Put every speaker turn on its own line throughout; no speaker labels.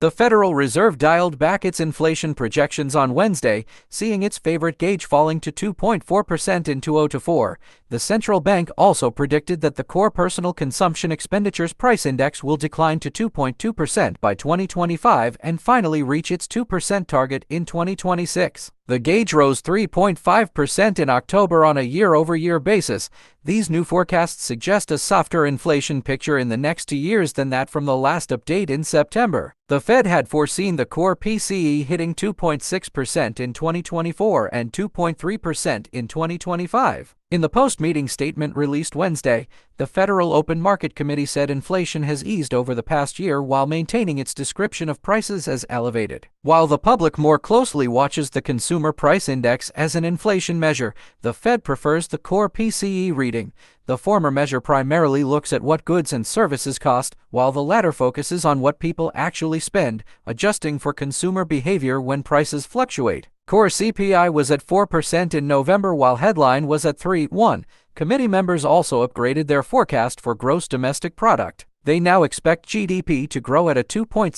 The Federal Reserve dialed back its inflation projections on Wednesday, seeing its favorite gauge falling to 2.4% in 2024. The central bank also predicted that the core personal consumption expenditures price index will decline to 2.2% by 2025 and finally reach its 2% target in 2026. The gauge rose 3.5% in October on a year-over-year basis. These new forecasts suggest a softer inflation picture in the next 2 years than that from the last update in September. The Fed had foreseen the core PCE hitting 2.6% in 2024 and 2.3% in 2025. In the post-meeting statement released Wednesday, the Federal Open Market Committee said inflation has eased over the past year while maintaining its description of prices as elevated. While the public more closely watches the Consumer Price Index as an inflation measure, the Fed prefers the core PCE reading. The former measure primarily looks at what goods and services cost, while the latter focuses on what people actually spend, adjusting for consumer behavior when prices fluctuate. Core CPI was at 4% in November while headline was at 3.1%. Committee members also upgraded their forecast for gross domestic product. They now expect GDP to grow at a 2.6%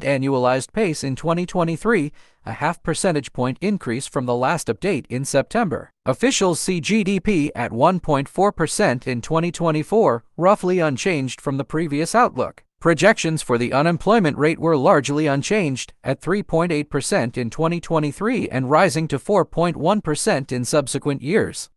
annualized pace in 2023, a half percentage point increase from the last update in September. Officials see GDP at 1.4% in 2024, roughly unchanged from the previous outlook. Projections for the unemployment rate were largely unchanged, at 3.8% in 2023 and rising to 4.1% in subsequent years.